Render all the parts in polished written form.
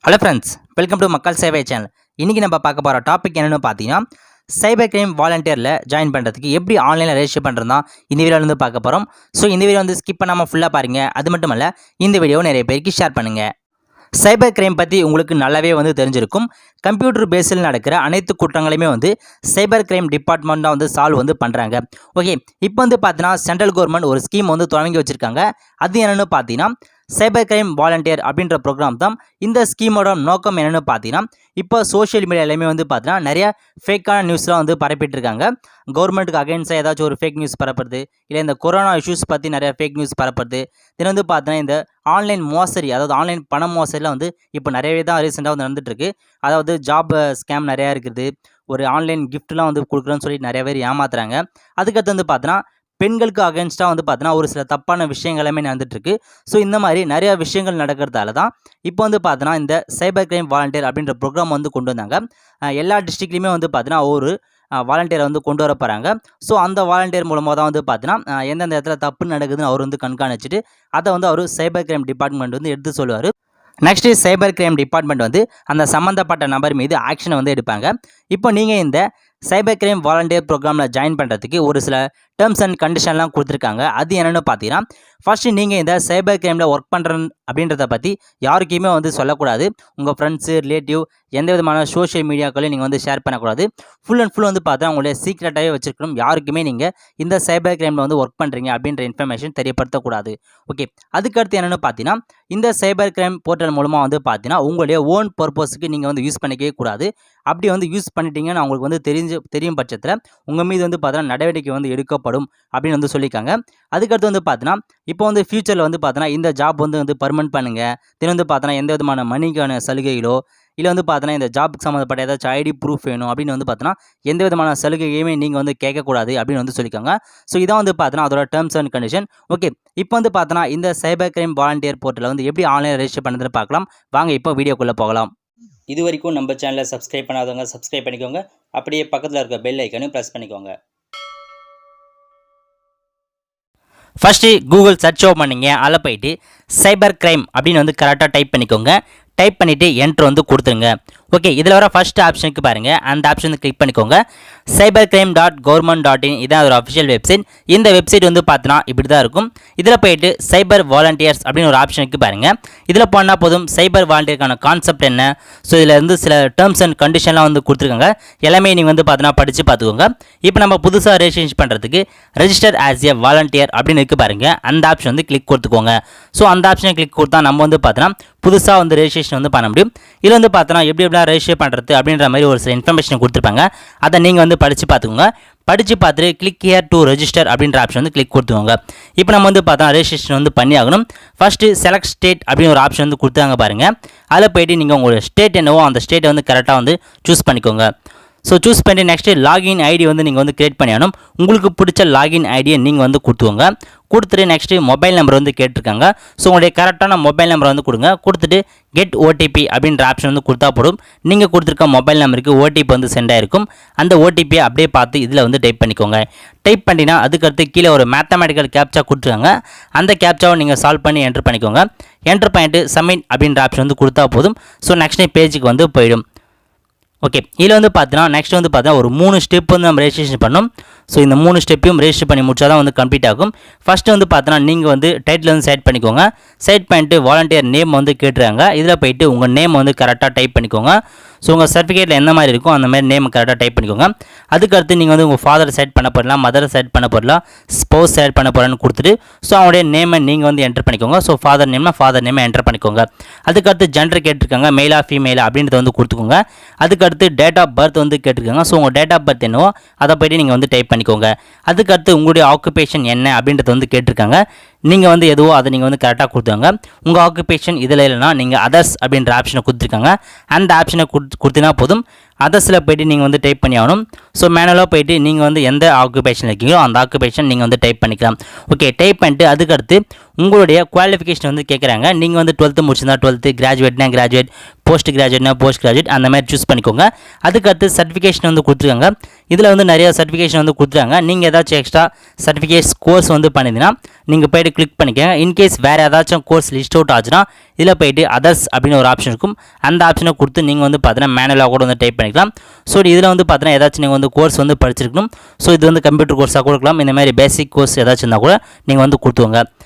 Hello friends, welcome to மக்கள் சேவை channel. இன்றைக்கி நம்ம பார்க்க போகிற டாபிக் என்னென்னு பார்த்தீங்கன்னா, சைபர் கிரைம் வாலண்டியரில் ஜாயின் பண்ணுறதுக்கு எப்படி ஆன்லைனில் ரெஜிஸ்டர் பண்ணுறது தான் இந்த வீடியோவில் பார்க்க போகிறோம். ஸோ இந்த வீடியோ ஸ்கிப் பண்ணாமல் ஃபுல்லாக பாருங்கள். அது மட்டும் இல்லை, இந்த வீடியோ நிறைய பேருக்கு ஷேர் பண்ணுங்கள். சைபர் கிரைம் பற்றி உங்களுக்கு நல்லாவே தெரிஞ்சிருக்கும். கம்ப்யூட்டர் பேஸில் நடக்கிற அனைத்து குற்றங்களையுமே சைபர் கிரைம் டிபார்ட்மெண்ட் தான் சால்வ் பண்ணுறாங்க. ஓகே, இப்போ பார்த்தீங்கன்னா சென்ட்ரல் கவர்மெண்ட் ஒரு ஸ்கீம் தொடங்கி வச்சுருக்காங்க. அது என்னென்னு பார்த்தீங்கன்னா, சைபர் கிரைம் வாலண்டியர் அப்படின்ற ப்ரோக்ராம் தான். இந்த ஸ்கீமோட நோக்கம் என்னென்னு பார்த்தீங்கன்னா, இப்போ சோஷியல் மீடியாலையுமே பார்த்தீங்கன்னா நிறைய ஃபேக்கான நியூஸ்லாம் பரப்பிட்டு இருக்காங்க. கவர்மெண்ட்டுக்கு அகைன்ஸ்டாக ஏதாச்சும் ஒரு ஃபேக் நியூஸ் பரப்புறது, இல்லை இந்த கொரோனா இஷ்யூஸ் பற்றி நிறைய ஃபேக் நியூஸ் பரப்புறது, இது பார்த்தீங்கன்னா இந்த ஆன்லைன் மோசடி, அதாவது ஆன்லைன் பண மோசடிலாம் இப்போ நிறையவே தான் ரீசெண்டாக நடந்துகிட்ருக்கு. அதாவது ஜாப் ஸ்கேம் நிறையா இருக்குது. ஒரு ஆன்லைன் கிஃப்ட்லாம் கொடுக்குறோன்னு சொல்லி நிறைய பேர் ஏமாத்துறாங்க. அதுக்கடுத்து பார்த்தீங்கன்னா பெண்களுக்கு அகேன்ஸ்டாக பார்த்தீங்கன்னா ஒரு சில தப்பான விஷயங்கள் எல்லாமே நடந்துகிட்ருக்கு. ஸோ இந்த மாதிரி நிறையா விஷயங்கள் நடக்கிறதால தான் இப்போ பார்த்தீங்கன்னா இந்த சைபர் கிரைம் வாலண்டியர் அப்படின்ற ப்ரோக்ராம் கொண்டு வந்தாங்க. எல்லா டிஸ்ட்ரிக்ட்லையுமே பார்த்தீங்கன்னா ஒரு வாலண்டியரை கொண்டு வர போகிறாங்க. ஸோ அந்த வாலண்டியர் மூலமாக தான் பார்த்தீங்கன்னா எந்தெந்த இடத்துல தப்பு நடக்குதுன்னு அவர் கண்காணிச்சிட்டு அதை அவர் சைபர் கிரைம் டிபார்ட்மெண்ட் எடுத்து சொல்லுவார். நெக்ஸ்ட்டு சைபர் கிரைம் டிபார்ட்மெண்ட் அந்த சம்மந்தப்பட்ட நபர் மீது ஆக்ஷனை எடுப்பாங்க. இப்போ நீங்கள் இந்த சைபர் கிரைம் வாலண்டியர் ப்ரோக்ராமில் ஜாயின் பண்ணுறதுக்கு ஒரு சில டேர்ம்ஸ் அண்ட் கண்டிஷன்லாம் கொடுத்துருக்காங்க. அது என்னென்னு பார்த்தீங்கன்னா, ஃபஸ்ட்டு நீங்கள் இந்த சைபர் கிரைமில் ஒர்க் பண்ணுறேன் அப்படின்றத பற்றி யாருக்குமே சொல்லக்கூடாது. உங்கள் ஃப்ரெண்ட்ஸு, ரிலேட்டிவ், எந்த விதமான சோஷியல் மீடியாக்களையும் நீங்கள் ஷேர் பண்ணக்கூடாது. ஃபுல் அண்ட் ஃபுல் பார்த்தா உங்களுடைய சீக்ரெட்டாகவே வச்சுருக்கணும். யாருக்குமே நீங்கள் இந்த சைபர் கிரைமில் ஒர்க் பண்ணுறீங்க அப்படின்ற இன்ஃபர்மேஷன் தெரியப்படுத்தக்கூடாது. ஓகே, அதுக்கடுத்து என்னென்னு பார்த்தீங்கன்னா, இந்த சைபர் கிரைம் போர்ட்டல் மூலமாக பார்த்தீங்கன்னா உங்களுடைய ஓன் பர்பஸுக்கு நீங்கள் யூஸ் பண்ணிக்கவே கூடாது. அப்படி யூஸ் பண்ணிட்டீங்கன்னு அவங்களுக்கு தெரியும் பட்சத்தில் உங்கள் மீது பார்த்தீங்கன்னா நடவடிக்கை எடுக்கப்படும் அப்படின்னு சொல்லியிருக்காங்க. அதுக்கடுத்து பார்த்தீங்கன்னா இப்போ ஃபியூச்சரில் பார்த்தீங்கன்னா இந்த ஜாப் பர்மனெண்ட் பண்ணுங்கள். தினம் பார்த்தீங்கன்னா எந்த விதமான மணிக்கான சலுகைகளோ இல்லை பார்த்தீங்கன்னா இந்த ஜாபுக்கு சம்மந்தப்பட்ட ஏதாச்சும் ஐடி ப்ரூஃப் வேணும் அப்படின்னு பார்த்தீங்கன்னா எந்த விதமான சலுகையுமே நீங்கள் கேட்கக்கூடாது அப்படின்னு சொல்லியிருக்காங்க. ஸோ இதான் பார்த்தீங்கன்னா அதோட டேர்ம்ஸ் அண்ட் கண்டிஷன். ஓகே, இப்போ பார்த்தீங்கன்னா இந்த சைபர் கிரைம் வாலண்டியர் போர்ட்டலில் எப்படி ஆன்லைன் ரெஜிஸ்டர் பண்ணுறதுன்னு பார்க்கலாம். வாங்க இப்போ வீடியோக்குள்ளே போகலாம். இது வரைக்கும் நம்ம சேனலை சப்ஸ்கிரைப் பண்ணாதவங்க சப்ஸ்கிரைப் பண்ணிக்கோங்க. அப்படியே பக்கத்தில் இருக்க பெல் ஐக்கனையும் ப்ரெஸ் பண்ணிக்கோங்க. ஃபஸ்ட்டு கூகுள் சர்ச் ஓப்பன் பண்ணிங்க. அதில் போயிட்டு சைபர் கிரைம் அப்படின்னு கரெக்டாக டைப் பண்ணிக்கோங்க. டைப் பண்ணிவிட்டு என்ட்ரு கொடுத்துருங்க. ஓகே, இதில் வர ஃபஸ்ட் ஆப்ஷனுக்கு பாருங்கள். அந்த ஆப்ஷன் கிளிக் பண்ணிக்கோங்க. cybercrime.government.in இதான் ஒரு அஃபிஷியல் வெப்சைட். இந்த வெப்சைட் பார்த்தீங்கன்னா இப்படி தான் இருக்கும். இதில் போயிட்டு சைபர் வாலண்டியர்ஸ் அப்படின்னு ஒரு ஆப்ஷனுக்கு பாருங்கள். இதில் போனால் போதும் சைபர் வாலண்டியருக்கான கான்செப்ட் என்ன, ஸோ இதில் சில டேர்ம்ஸ் அண்ட் கண்டிஷன்லாம் கொடுத்துருக்காங்க. எல்லாமே நீங்கள் பார்த்தீங்கன்னா படித்து பார்த்துக்கோங்க. இப்போ நம்ம புதுசாக ரெஜிஸ்ட்ரேஷன் பண்ணுறதுக்கு ரெஜிஸ்டர் ஆஸ் எ வாலண்டியர் அப்படின்னு இருக்குது பாருங்கள். அந்த ஆப்ஷன் கிளிக் கொடுத்துக்கோங்க. ஸோ அந்த ஆப்ஷனை கிளிக் கொடுத்தா நம்ம பார்த்தீங்கன்னா புதுசாக ரெஜிஸ்ட்ரேஷன் பண்ண முடியும். இதில் பார்த்தீங்கன்னா எப்படி எப்படிலாம் ரெஜிஸ்டர் பண்ணுறது அப்படின்ற மாதிரி ஒரு சில இன்ஃபர்மேஷன் கொடுத்துருப்பாங்க. அதை நீங்கள் படித்து பார்த்துக்கோங்க. படித்து பார்த்துட்டு கிளிக் ஹியர் டு ரெஜிஸ்டர் அப்படின்ற ஆப்ஷன் கிளிக் கொடுத்துக்கோங்க. இப்போ நம்ம பார்த்தா ரெஜிஸ்ட்ரேஷன் பண்ணி ஆகணும். ஃபஸ்ட்டு செலக்ட் ஸ்டேட் அப்படின்னு ஒரு ஆப்ஷன் கொடுத்தாங்க பாருங்கள். அதில் போய்ட்டு நீங்கள் உங்களோட ஸ்டேட் என்னவோ அந்த ஸ்டேட்டை கரெக்டாக சூஸ் பண்ணிக்கோங்க. ஸோ சூஸ் பண்ணி நெக்ஸ்ட்டு லாகின் ஐடி நீங்கள் க்ரியேட் பண்ணியாகணும். உங்களுக்கு பிடிச்ச லாகின் ஐடியை நீங்கள் கொடுத்துக்கோங்க. கொடுத்துட்டு நெக்ஸ்ட்டு மொபைல் நம்பர் கேட்டிருக்காங்க. ஸோ உங்களுடைய கரெக்டான மொபைல் நம்பரை கொடுங்க. கொடுத்துட்டு கெட் ஓடிபி அப்படின்ற ஆப்ஷன் கொடுத்தா போடும். நீங்கள் கொடுத்துருக்க மொபைல் நம்பருக்கு ஓடிபி சென்ட் ஆகிருக்கும். அந்த ஓடிபியை அப்படியே பார்த்து இதில் டைப் பண்ணிக்கோங்க. டைப் பண்ணினா அதுக்கடுத்து கீழே ஒரு மேத்தமெட்டிக்கல் கேப்ச்சா கொடுத்துருக்காங்க. அந்த கேப்ச்சாவை நீங்கள் சால்வ் பண்ணி என்ட்ரு பண்ணிக்கோங்க. என்ட்ரு பண்ணிட்டு சப்மிட் அப்படின்ற ஆப்ஷன் கொடுத்தா போதும். ஸோ நெக்ஸ்ட் பேஜுக்கு போயிடும். ஓகே, இதில் பார்த்தீங்கன்னா நெக்ஸ்ட் பார்த்தீங்கன்னா ஒரு 3 ஸ்டெப் நம்ம ரெஜிஸ்ட்ரேஷன் பண்ணணும். ஸோ இந்த 3 ஸ்டெப்பையும் ரெஜிஸ்டர் பண்ணி முடிச்சா தான் கம்ப்ளீட் ஆகும். ஃபஸ்ட்டு பார்த்தீங்கன்னா நீங்கள் டைட்டில் செட் பண்ணிக்கோங்க. செட் பண்ணிட்டு வாலண்டியர் நேம் கேட்டுருக்காங்க. இதில் போயிட்டு உங்கள் நேம் கரெக்டாக டைப் பண்ணிக்கோங்க. ஸோ உங்கள் சர்டிஃபிகேட்டில் எந்த மாதிரி இருக்கும் அந்த மாதிரி நேம் கரெக்டாக டைப் பண்ணிக்கோங்க. அதுக்கடுத்து நீங்கள் உங்கள் ஃபாதர் செட் பண்ண போடலாம், மதரை செட் பண்ண போடலாம், ஸ்பௌஸ் செட் பண்ண போடலான்னு கொடுத்துட்டு ஸோ அவங்களுடைய நேமை நீங்கள் என்ட்ரு பண்ணிக்கோங்க. ஸோ ஃபாதர் நேமை என்ட்ரு பண்ணிக்கோங்க. அதுக்கடுத்து ஜெண்டர் கேட்டிருக்காங்க, மெயிலா ஃபீமேலா அப்படின்றத கொடுத்துக்கோங்க. அதுக்கடுத்து டேட் ஆஃப் பர்த் கேட்டிருக்காங்க. ஸோ உங்கள் டேட் ஆஃப் பர்த் என்னவோ அதை போய்ட்டு நீங்கள் டைப் பண்ணிக்கோங்க. அதுக்கடுத்து உங்களுடைய ஆக்குபேஷன் என்ன அப்படின்றது கேட்டிருக்காங்க. நீங்கள் எதுவோ அதை நீங்கள் கரெக்டாக கொடுத்துருங்க. உங்கள் ஆக்குபேஷன் இதில் இல்லைனா நீங்கள் அதர்ஸ் அப்படின்ற ஆப்ஷனை கொடுத்துருக்காங்க. அந்த ஆப்ஷனை கொடுத்தினா போதும். அதர்ஸில் போய்ட்டு நீங்கள் டைப் பண்ணி ஆகணும். ஸோ மேனுவலாக போய்ட்டு நீங்கள் எந்த ஆக்குபேஷன் இருக்கீங்களோ அந்த ஆக்குபேஷன் நீங்கள் டைப் பண்ணிக்கலாம். ஓகே, டைப் பண்ணிட்டு அதுக்கடுத்து உங்களுடைய குவாலிஃபிகேஷன் கேட்குறாங்க. நீங்கள் 12th முடிச்சிருந்தா 12th, கிராஜுவேட்னா கிராஜுவேட், போஸ்ட் கிராஜுவேட்னா போஸ்ட் கிராஜுவேட் அந்த மாதிரி சூஸ் பண்ணிக்கோங்க. அதுக்கடுத்து சர்டிஃபிகேஷன் கொடுத்துருக்காங்க. இதில் நிறைய சர்டிஃபிகேஷன் கொடுத்துருக்காங்க. நீங்கள் ஏதாச்சும் எக்ஸ்ட்ரா சர்டிஃபிகேட்ஸ் கோர்ஸ் பண்ணிங்கன்னா நீங்கள் போய்ட்டு கிளிக் பண்ணிக்கோங்க. இன்கேஸ் வேறு ஏதாச்சும் கோர்ஸ் லிஸ்ட் அவுட் ஆச்சுன்னா இதில் போயிட்டு அதர்ஸ் அப்படின்னு ஒரு ஆப்ஷன் இருக்கும். அந்த ஆப்ஷனை கொடுத்து நீங்கள் வந்து பார்த்தீங்கன்னா மேனுவலாக கூட வந்து டைப் பண்ணிக்கலாம். ஸோ இதில் வந்து பார்த்தீங்கன்னா ஏதாச்சும் நீங்கள் வந்து கோர்ஸ் வந்து படிச்சிருக்கணும். ஸோ இது வந்து கம்ப்யூட்டர் கோர்ஸாக கொடுக்கலாம். இந்த மாதிரி பேசிக் கோர்ஸ் ஏதாச்சும் இருந்தால் கூட நீங்கள் வந்து கொடுத்துவோங்க.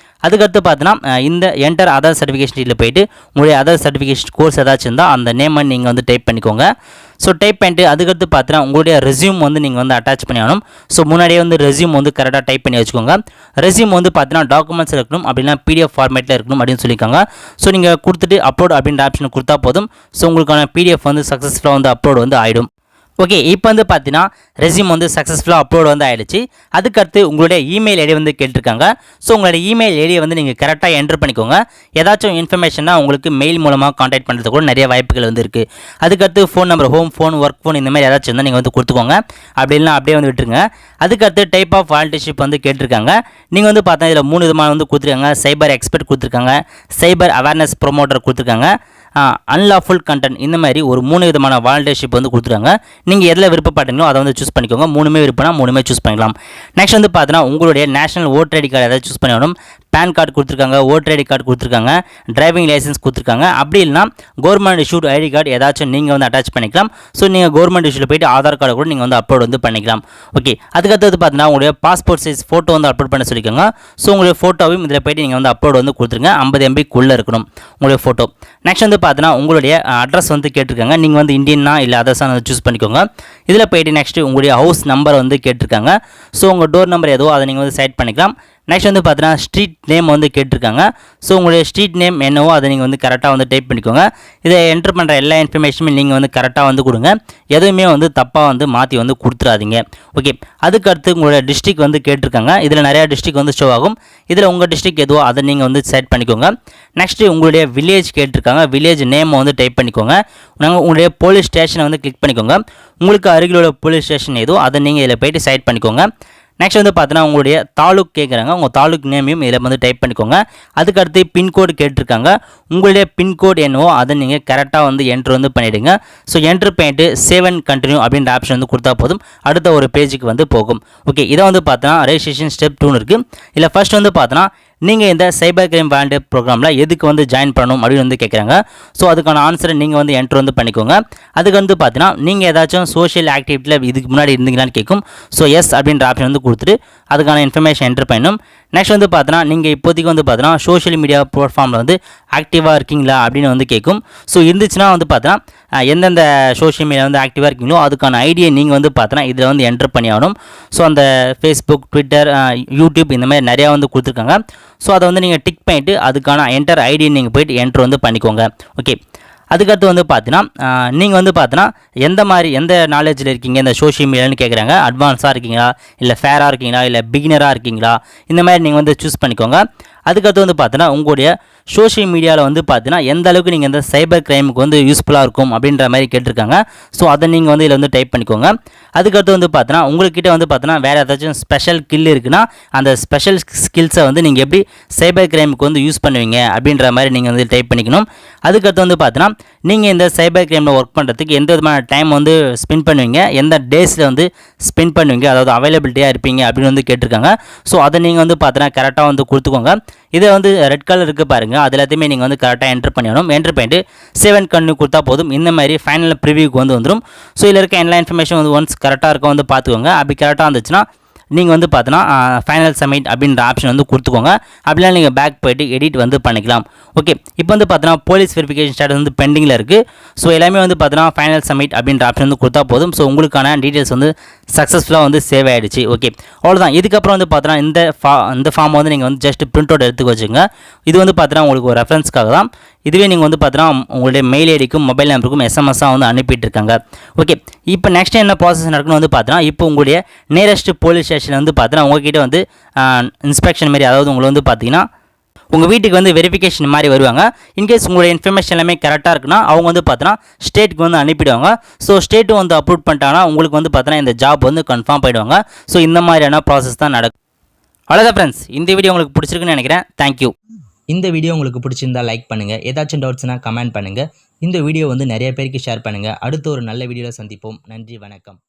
அதுக்கடுத்து பார்த்தீங்கன்னா இந்த என்டர் அதர் சர்டிஃபிகேஷன் டீட்டில் போயிட்டு உங்களுடைய அதர் சர்டிஃபிகேஷன் கோர்ஸ் ஏதாச்சும் இருந்தால் அந்த நேமை நீங்கள் வந்து டைப் பண்ணிக்கோங்க. ஸோ டைப் பண்ணிட்டு அதுக்கடுத்து பார்த்தீங்கன்னா உங்களுடைய ரெஸ்யூம் வந்து நீங்கள் வந்து அட்டாச் பண்ணி ஆகணும். ஸோ முன்னாடியே வந்து ரெஸ்யூம் வந்து கரெக்டாக டைப் பண்ணி வச்சுக்கோங்க. ரெஸ்யூம் வந்து பார்த்தீங்கன்னா டாக்குமெண்ட்ஸ் இருக்கணும், அப்படின்னா PDF ஃபார்மேட்டில் இருக்கணும் அப்படின்னு சொல்லியிருக்காங்க. ஸோ நீங்கள் கொடுத்துட்டு அப்லோட் அப்படின்ற ஆப்ஷனை கொடுத்தா போதும். ஸோ உங்களுக்கான PDF வந்து சக்ஸஸ்ஃபுல்லாக வந்து அப்லோட் வந்து ஆகிடும். ஓகே, இப்போ வந்து பார்த்தீங்கன்னா ரெஸ்யூம் வந்து சக்ஸஸ்ஃபுல்லாக அப்லோட் வந்து ஆகிடுச்சு. அதுக்கடுத்து உங்களுடைய இமெயில் ஐடி வந்து கேட்டிருக்காங்க. ஸோ உங்களுடைய இமெயில் ஐடியை வந்து நீங்கள் கரெக்டாக என்ட்ரு பண்ணிக்கோங்க. ஏதாச்சும் இன்ஃபர்மேஷனாக உங்களுக்கு மெயில் மூலமாக காண்டாக்ட் பண்ணுறது கூட நிறைய வாய்ப்புகள் வந்து இருக்குது. அதுக்கடுத்து phone number, home phone, work phone இந்த மாதிரி ஏதாச்சும் இருந்தால் நீங்கள் வந்து கொடுத்துக்கோங்க. அப்படி இல்லைனா அப்படியே வந்து விட்டுருங்க. அதுக்கடுத்து டைப் ஆஃப் வாலண்டியர்ஷிப் வந்து கேட்டிருக்காங்க. நீங்கள் வந்து பார்த்தா இதில் 3 விதமாக வந்து கொடுத்துருக்காங்க. சைபர் எக்ஸ்பர்ட் கொடுத்துருக்காங்க, சைபர் அவேர்னஸ் ப்ரொமோட்டர் கொடுத்துருக்காங்க, அன்லாஃபுல் கண்டென்ட், இந்த மாதிரி ஒரு 3 விதமான வாலண்டியர்ஷிப் வந்து கொடுத்துருக்காங்க. நீங்கள் எதில் விருப்பப்பட்டீங்களோ அதை வந்து சூஸ் பண்ணிக்கோங்க. 3மே விருப்பம்னா 3மே சூஸ் பண்ணிக்கலாம். நெக்ஸ்ட் வந்து பார்த்தீங்கன்னா உங்களுடைய நேஷனல் ஓட்டர் ஐடி கார்டு ஏதாவது சூஸ் பண்ணணும். பேன் கார்டு கொடுத்துருக்காங்க, ஓட்டர் ஐடி கார்டு கொடுத்துருக்காங்க, டிரைவிங் லைசன்ஸ் கொடுத்துருக்காங்க. அப்படி இல்லைனா கவர்மெண்ட் இஷ்யூட் ஐடி கார்டு ஏதாச்சும் நீங்கள் வந்து அட்டாச் பண்ணிக்கலாம். ஸோ நீங்கள் கவர்மெண்ட் இஷ்யூவில் போய்ட்டு ஆதார் கார்டு கூட நீங்கள் வந்து அப்லோட் வந்து பண்ணிக்கலாம். ஓகே, அதுக்கடுத்து பார்த்தீங்கன்னா உங்களுடைய பாஸ்போர்ட் சைஸ் ஃபோட்டோ வந்து அப்லோட் பண்ண சொல்லிக்கோங்க. ஸோ உங்களுடைய ஃபோட்டோவையும் இதில் போய்ட்டு நீங்கள் வந்து அப்லோட் வந்து கொடுத்துருங்க. 50 MBக்குள்ளே இருக்கணும் உங்களுடைய ஃபோட்டோ. நெக்ஸ்ட் வந்து பார்த்தீங்கன்னா உங்களுடைய அட்ரஸ் வந்து கேட்டிருக்காங்க. நீங்கள் வந்து இந்தியன்னா இல்லை அதர்ஸாக வந்து சூஸ் பண்ணிக்கோங்க. இதில் போய்ட்டு நெக்ஸ்ட்டு உங்களுடைய ஹவுஸ் நம்பர் வந்து கேட்டிருக்காங்க. ஸோ உங்கள் டோர் நம்பர் எதுவோ அதை நீங்கள் வந்து செலக்ட் பண்ணிக்கலாம். நெக்ஸ்ட் வந்து பார்த்தீங்கன்னா ஸ்ட்ரீட் நேம் வந்து கேட்டிருக்காங்க. ஸோ உங்களுடைய ஸ்ட்ரீட் நேம் என்னவோ அதை நீங்கள் வந்து கரெக்டாக வந்து டைப் பண்ணிக்கோங்க. இதை என்ட்ரு பண்ணுற எல்லா இன்ஃபர்மேஷனுமே நீங்கள் வந்து கரெக்டாக வந்து கொடுங்க. எதுவுமே வந்து தப்பாக வந்து மாற்றி வந்து கொடுத்துறாதீங்க. ஓகே, அதுக்கடுத்து உங்களுடைய டிஸ்ட்ரிக் வந்து கேட்டிருக்காங்க. இதில் நிறையா டிஸ்ட்ரிக் வந்து ஷோ ஆகும். இதில் உங்கள் டிஸ்ட்ரிக் எதுவோ அதை நீங்கள் வந்து செலக்ட் பண்ணிக்கோங்க. நெக்ஸ்ட்டு உங்களுடைய வில்லேஜ் கேட்டிருக்காங்க. வில்லேஜ் நேம் வந்து டைப் பண்ணிக்கோங்க. உங்களுடைய போலீஸ் ஸ்டேஷனை வந்து கிளிக் பண்ணிக்கோங்க. உங்களுக்கு அருகில் உள்ள போலீஸ் ஸ்டேஷன் ஏதோ அதை நீங்கள் இதில் போய்ட்டு செலக்ட் பண்ணிக்கோங்க. நெக்ஸ்ட் வந்து பார்த்தீங்கன்னா உங்களுடைய தாலுக் கேட்குறாங்க. உங்கள் தாலுக் நேமையும் இதில் வந்து டைப் பண்ணிக்கோங்க. அதுக்கடுத்து பின்கோடு கேட்டிருக்காங்க. உங்களுடைய பின்கோடு என்னவோ அதை நீங்கள் கரெக்டாக வந்து என்ட்ரு வந்து பண்ணிவிடுங்க. ஸோ என்ட்ரு பண்ணிட்டு சேவ் அண்ட் கண்டினியூ அப்படின்ற ஆப்ஷன் வந்து கொடுத்தா போதும். அடுத்த ஒரு பேஜுக்கு வந்து போகும். ஓகே, இதை வந்து பார்த்தோன்னா ரெஜிஸ்ட்ரேஷன் ஸ்டெப் 2 இருக்குது. இல்லை ஃபர்ஸ்ட் வந்து பார்த்தோன்னா நீங்கள் இந்த சைபர் கிரைம் வாலண்டியர் ப்ரோக்ராமில் எதுக்கு வந்து ஜாயின் பண்ணணும் அப்படின்னு வந்து கேட்குறாங்க. ஸோ அதுக்கான ஆன்சரை நீங்கள் வந்து என்ட்ரு வந்து பண்ணிக்கோங்க. அதுக்கு வந்து பார்த்தீங்கன்னா நீங்கள் ஏதாச்சும் சோஷியல் ஆக்டிவிட்டியில் இதுக்கு முன்னாடி இருந்தீங்களான்னு கேட்கும். ஸோ எஸ் அப்படின்ற ஆப்ஷன் வந்து கொடுத்துட்டு அதுக்கான இன்ஃபர்மேஷன் என்ட்ரு பண்ணணும். நெக்ஸ்ட் வந்து பார்த்தோன்னா நீங்கள் இப்போதைக்கு வந்து பார்த்தோன்னா சோஷியல் மீடியா ப்ளாட்ஃபார்மில் வந்து ஆக்டிவாக இருக்கீங்களா அப்படின்னு வந்து கேட்கும். ஸோ இருந்துச்சுன்னா வந்து பார்த்தோன்னா எந்தெந்த சோஷியல் மீடியா வந்து ஆக்டிவாக இருக்கீங்களோ அதுக்கான ஐடியை நீங்கள் வந்து பார்த்தோன்னா இதில் வந்து என்ட்ரு பண்ணி ஆகணும். ஸோ அந்த ஃபேஸ்புக், ட்விட்டர், யூடியூப் இந்த மாதிரி நிறையா வந்து கொடுத்துருக்காங்க. ஸோ அதை வந்து நீங்கள் டிக் பண்ணிவிட்டு அதுக்கான என்டர் ஐடியை நீங்கள் போய்ட்டு என்ட்ரு வந்து பண்ணிக்கோங்க. ஓகே, அதுக்கடுத்து வந்து பார்த்தீங்கன்னா நீங்கள் வந்து பார்த்தீங்கன்னா எந்த நாலேஜில் இருக்கீங்க இந்த சோஷியல் மீடியான்னு கேட்குறாங்க. அட்வான்ஸாக இருக்கீங்களா, இல்லை ஃபேராக இருக்கீங்களா, இல்லை பிகினராக இருக்கீங்களா, இந்த மாதிரி நீங்கள் வந்து சூஸ் பண்ணிக்கோங்க. அதுக்கடுத்து வந்து பார்த்தீங்கன்னா உங்களுடைய சோஷியல் மீடியாவில் வந்து பார்த்தீங்கன்னா எந்த அளவுக்கு நீங்கள் இந்த சைபர் கிரைமுக்கு வந்து யூஸ்ஃபுல்லாக இருக்கும் அப்படின்ற மாதிரி கேட்டிருக்காங்க. ஸோ அதை நீங்கள் வந்து இதில் வந்து டைப் பண்ணிக்கோங்க. அதுக்கடுத்து வந்து பார்த்தீங்கன்னா உங்கள்கிட்ட வந்து பார்த்தீங்கன்னா வேறு ஏதாச்சும் ஸ்பெஷல் ஸ்கில் இருக்குன்னா அந்த ஸ்பெஷல் ஸ்கில்ஸை வந்து நீங்கள் எப்படி சைபர் கிரைமுக்கு வந்து யூஸ் பண்ணுவீங்க அப்படின்ற மாதிரி நீங்கள் வந்து டைப் பண்ணிக்கணும். அதுக்கடுத்து வந்து பார்த்தீங்கன்னா நீங்கள் இந்த சைபர் கிரைமில் ஒர்க் பண்ணுறதுக்கு எந்த விதமான டைம் வந்து ஸ்பெண்ட் பண்ணுவீங்க, எந்த டேஸில் வந்து ஸ்பெண்ட் பண்ணுவீங்க, அதாவது அவைலபிலிட்டியாக இருப்பீங்க அப்படின்னு வந்து கேட்டிருக்காங்க. ஸோ அதை நீங்கள் வந்து பார்த்தீங்கன்னா கரெக்டாக வந்து கொடுத்துக்கோங்க. இதை வந்து ரெட் கலர் இருக்குது பாருங்கள், அது எல்லாத்தையுமே நீங்கள் வந்து கரெக்டாக என்ட்ரு பண்ணிடணும். என்ட்ரு பண்ணிட்டு சேவ் அண்ட் கண்டினியூ கொடுத்தா போதும். இந்த மாதிரி ஃபைனல் ப்ரிவியூக்கு வந்து வந்துடும். ஸோ இதில் இருக்க எல்லா இன்ஃபர்மேஷன் வந்து ஒன்ஸ் கரெக்டாக இருக்க வந்து பார்த்துக்கோங்க. அப்படி கரெக்டாக இருந்துச்சுன்னா நீங்கள் வந்து பார்த்தோன்னா ஃபைனல் சப்மிட் அப்படின்ற ஆப்ஷன் வந்து கொடுத்துக்கோங்க. அப்படிலாம் நீங்கள் பேக் போய்ட்டு எடிட் வந்து பண்ணிக்கலாம். ஓகே, இப்போ வந்து பார்த்தோன்னா போலீஸ் வெரிஃபிகேஷன் ஸ்டேட்டஸ் வந்து பெண்டிங்கில் இருக்குது. ஸோ எல்லாமே வந்து பார்த்தோன்னா ஃபைனல் சப்மிட் அப்படின்ற ஆப்ஷன் வந்து கொடுத்தா போதும். ஸோ உங்களுக்கான டீட்டெயில்ஸ் வந்து சக்ஸஸ்ஃபுல்லாக வந்து சேவ் ஆகிடுச்சு. ஓகே, அவ்வளோதான். இதுக்கப்புறம் வந்து பார்த்தோன்னா இந்த ஃபார்ம் வந்து நீங்கள் வந்து ஜஸ்ட் பிரிண்ட் அவுட் எடுத்துக்க வச்சுங்க. இது வந்து பார்த்தோன்னா உங்களுக்கு ஒரு ரெஃபரன்ஸ்க்காக தான். இதுவே நீங்கள் வந்து பார்த்தீங்கன்னா உங்களுடைய மெயில் ஐடிக்கும் மொபைல் நம்பருக்கும் எஸ்எம்எஸ்ஸாக வந்து அனுப்பிட்டு இருக்காங்க. ஓகே, இப்போ நெக்ஸ்ட் என்ன ப்ராசஸ் நடக்கணும் வந்து பார்த்தீங்கன்னா இப்போ உங்களுடைய நியரஸ்ட் போலீஸ் ஸ்டேஷன் வந்து பார்த்தீங்கன்னா உங்கள்கிட்ட வந்து இன்ஸ்பெக்ஷன் மாதிரி, அதாவது உங்களை வந்து பார்த்தீங்கன்னா உங்கள் வீட்டுக்கு வந்து வெரிஃபிகேஷன் மாதிரி வருவாங்க. இன்கேஸ் உங்களுடைய இன்ஃபர்மேஷன் எல்லாமே கரெக்டாக இருக்குன்னா அவங்க வந்து பார்த்தீங்கன்னா ஸ்டேட்டுக்கு வந்து அனுப்பிடுவாங்க. ஸோ ஸ்டேட்டும் வந்து அப்ரூவ் பண்ணிட்டாங்கன்னா உங்களுக்கு வந்து பார்த்தீங்கன்னா இந்த ஜாப் வந்து கன்ஃபார்ம் பண்ணிடுவாங்க. ஸோ இந்த மாதிரியான ப்ராசஸ் தான் நடக்கும். அவ்வளோதான் ஃப்ரெண்ட்ஸ், இந்த வீடியோ உங்களுக்கு பிடிச்சிருக்குன்னு நினைக்கிறேன். தேங்க்யூ. இந்த வீடியோ உங்களுக்கு பிடிச்சிருந்தா லைக் பண்ணுங்கள். ஏதாச்சும் டவுட்ஸ்னால் கமெண்ட் பண்ணுங்கள். இந்த வீடியோ வந்து நிறைய பேருக்கு ஷேர் பண்ணுங்கள். அடுத்த ஒரு நல்ல வீடியோவில் சந்திப்போம். நன்றி, வணக்கம்.